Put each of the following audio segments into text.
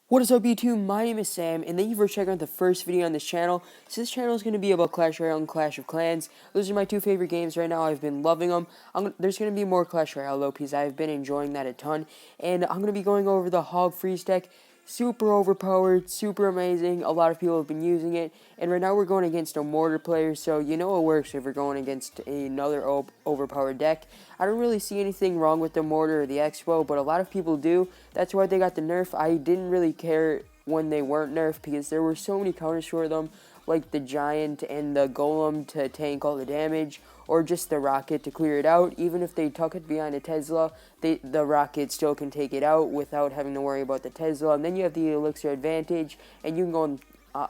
What is up YouTube? My name is Sam, and thank you for checking out the first video on this channel. So this channel is going to be about Clash Royale and Clash of Clans. Those are my two favorite games right now. I've been loving them. There's going to be more Clash Royale though, because I've been enjoying that a ton. And I'm going to be going over the HOG FREEZE deck. Super overpowered, super amazing. A lot of people have been using it. And right now we're going against a mortar player, so you know it works if we're going against another overpowered deck. I don't really see anything wrong with the mortar or the expo, but a lot of people do. That's why they got the nerf. I didn't really care when they weren't nerfed because there were so many counters for them, like the giant and the golem to tank all the damage, or just the rocket to clear it out. Even if they tuck it behind a Tesla, the rocket still can take it out without having to worry about the Tesla. And then you have the elixir advantage, and you can go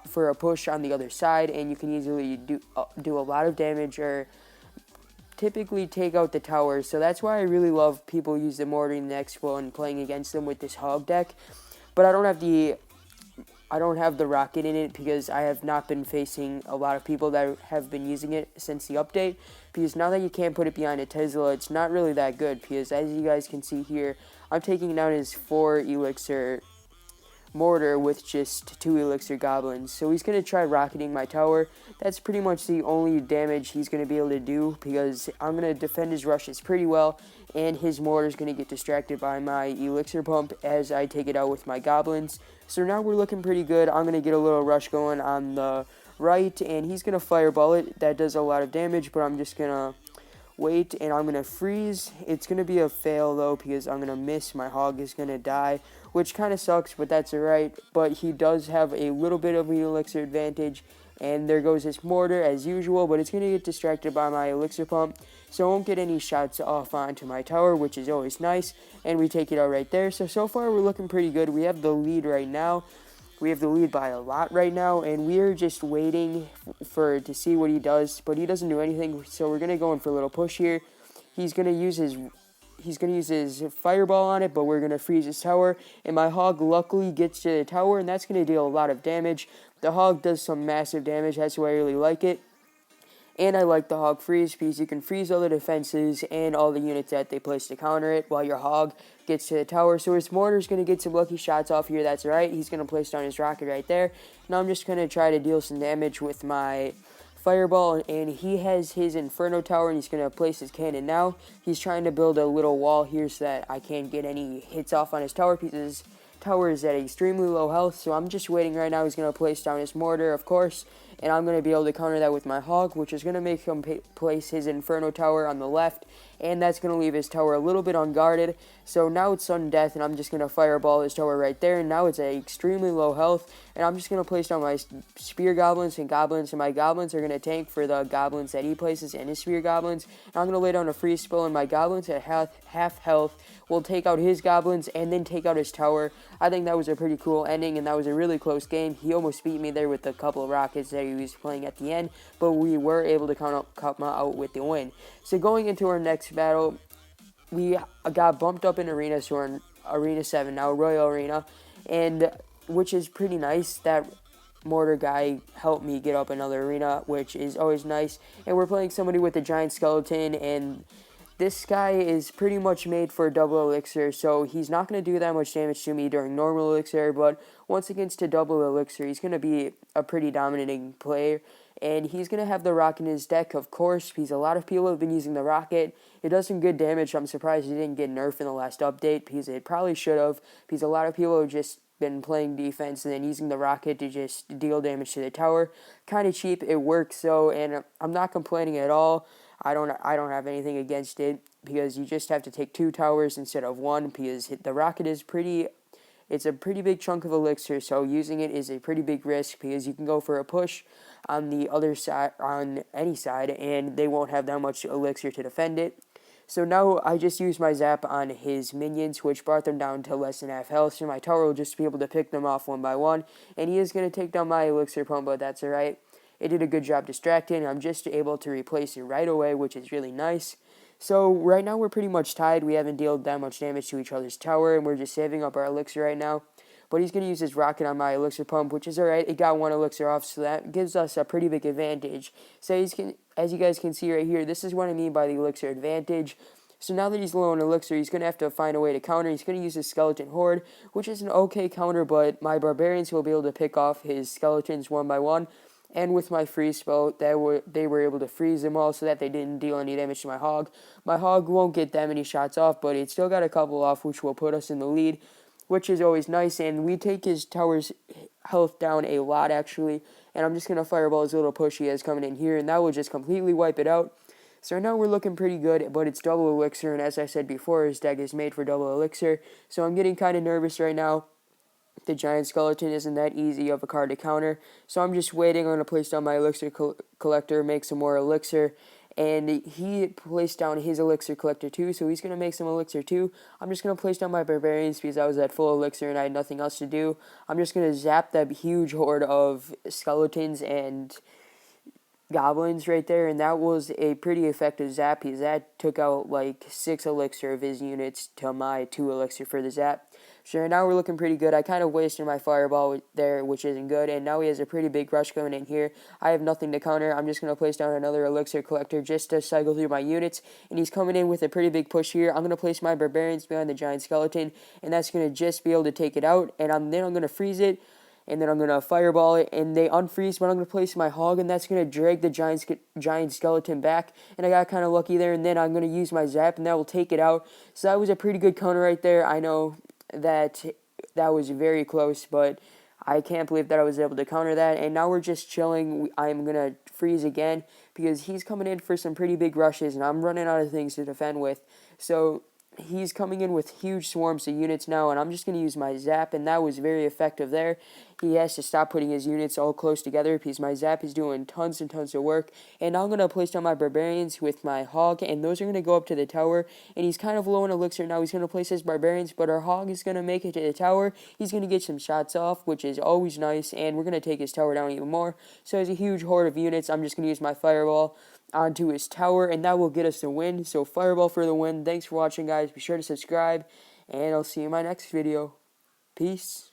for a push on the other side, and you can easily do a lot of damage or typically take out the towers. So that's why I really love people use the mortar and the expo and playing against them with this hog deck. But I don't have the rocket in it because I have not been facing a lot of people that have been using it since the update. Because now that you can't put it behind a Tesla, it's not really that good. Because as you guys can see here, I'm taking down his 4 elixir mortar with just 2 elixir goblins. So he's going to try rocketing my tower. That's pretty much the only damage he's going to be able to do, because I'm going to defend his rushes pretty well, and his mortar is going to get distracted by my elixir pump as I take it out with my goblins. So now we're looking pretty good. I'm going to get a little rush going on the right, and he's going to fireball it. That does a lot of damage, but I'm just going to wait, and I'm going to freeze. It's going to be a fail, though, because I'm going to miss. My hog is going to die, which kind of sucks, but that's alright. But he does have a little bit of an elixir advantage, and there goes his mortar, as usual, but it's going to get distracted by my elixir pump, so I won't get any shots off onto my tower, which is always nice, and we take it out right there. So far, we're looking pretty good. We have the lead right now. We have the lead by a lot right now, and we're just waiting to see what he does, but he doesn't do anything, so we're going to go in for a little push here. He's going to use his fireball on it, but we're going to freeze his tower, and my hog luckily gets to the tower, and that's going to deal a lot of damage. The hog does some massive damage, that's why I really like it. And I like the HOG freeze because you can freeze all the defenses and all the units that they place to counter it while your hog gets to the tower. So his mortar's going to get some lucky shots off here, that's right. He's going to place down his rocket right there. Now I'm just going to try to deal some damage with my fireball, and he has his inferno tower, and he's going to place his cannon now. He's trying to build a little wall here so that I can't get any hits off on his tower because tower is at extremely low health, so I'm just waiting right now. He's going to place down his mortar, of course, and I'm going to be able to counter that with my hog, which is going to make him place his inferno tower on the left, and that's going to leave his tower a little bit unguarded. So now it's sudden death, and I'm just going to fireball his tower right there, and now it's at extremely low health, and I'm just going to place down my spear goblins, and my goblins are going to tank for the goblins that he places and his spear goblins, and I'm going to lay down a freeze spell, and my goblins at half health will take out his goblins and then take out his tower. I think that was a pretty cool ending, and that was a really close game. He almost beat me there with a couple of rockets that he was playing at the end, but we were able to come out with the win. So going into our next battle, we got bumped up in arena, so we're in arena 7 now, Royale arena, and which is pretty nice. That mortar guy helped me get up another arena, which is always nice. And we're playing somebody with a giant skeleton, and this guy is pretty much made for double elixir, so he's not going to do that much damage to me during normal elixir, but once against a double elixir, he's going to be a pretty dominating player, and he's going to have the rocket in his deck, of course, because a lot of people have been using the rocket. It does some good damage. I'm surprised he didn't get nerfed in the last update, because it probably should have, because a lot of people have just been playing defense and then using the rocket to just deal damage to the tower. Kind of cheap, it works, so, and I'm not complaining at all. I don't have anything against it, because you just have to take 2 towers instead of 1, because the rocket is it's a pretty big chunk of elixir, so using it is a pretty big risk, because you can go for a push on the other side, on any side, and they won't have that much elixir to defend it. So now I just used my zap on his minions, which brought them down to less than half health, so my tower will just be able to pick them off one by one, and he is going to take down my elixir pump, but that's alright. It did a good job distracting. I'm just able to replace it right away, which is really nice. So right now we're pretty much tied. We haven't dealt that much damage to each other's tower, and we're just saving up our elixir right now. But he's going to use his rocket on my elixir pump, which is alright. It got 1 elixir off, so that gives us a pretty big advantage. So as you guys can see right here, this is what I mean by the elixir advantage. So now that he's low on elixir, he's going to have to find a way to counter. He's going to use his skeleton horde, which is an okay counter, but my barbarians will be able to pick off his skeletons one by one. And with my freeze spell, they were able to freeze them all so that they didn't deal any damage to my hog. My hog won't get that many shots off, but it still got a couple off, which will put us in the lead, which is always nice. And we take his tower's health down a lot, actually. And I'm just going to fireball his little push he has coming in here, and that will just completely wipe it out. So right now we're looking pretty good, but it's double elixir, and as I said before, his deck is made for double elixir. So I'm getting kind of nervous right now. The giant skeleton isn't that easy of a card to counter, so I'm just waiting. I'm going to place down my elixir collector, make some more elixir, and he placed down his elixir collector too, so he's going to make some elixir too. I'm just going to place down my barbarians because I was at full elixir and I had nothing else to do. I'm just going to zap that huge horde of skeletons and goblins right there, and that was a pretty effective zap because that took out like 6 elixir of his units to my 2 elixir for the zap. So right now we're looking pretty good. I kind of wasted my fireball there, which isn't good, and now he has a pretty big rush coming in here. I have nothing to counter. I'm just going to place down another elixir collector just to cycle through my units, and he's coming in with a pretty big push here. I'm going to place my barbarians behind the giant skeleton, and that's going to just be able to take it out, and then I'm going to freeze it. And then I'm going to fireball it, and they unfreeze, but I'm going to place my hog, and that's going to drag the giant skeleton back, and I got kind of lucky there, and then I'm going to use my zap, and that will take it out. So that was a pretty good counter right there. I know that was very close, but I can't believe that I was able to counter that, and now we're just chilling. I'm going to freeze again, because he's coming in for some pretty big rushes, and I'm running out of things to defend with, so he's coming in with huge swarms of units now, and I'm just going to use my zap, and that was very effective there. He has to stop putting his units all close together because my zap is doing tons and tons of work. And now I'm going to place down my barbarians with my hog, and those are going to go up to the tower. And he's kind of low on elixir now. He's going to place his barbarians, but our hog is going to make it to the tower. He's going to get some shots off, which is always nice, and we're going to take his tower down even more. So as a huge horde of units, I'm just going to use my fireball onto his tower, and that will get us the win. So fireball for the win. Thanks for watching, guys. Be sure to subscribe, and I'll see you in my next video. Peace.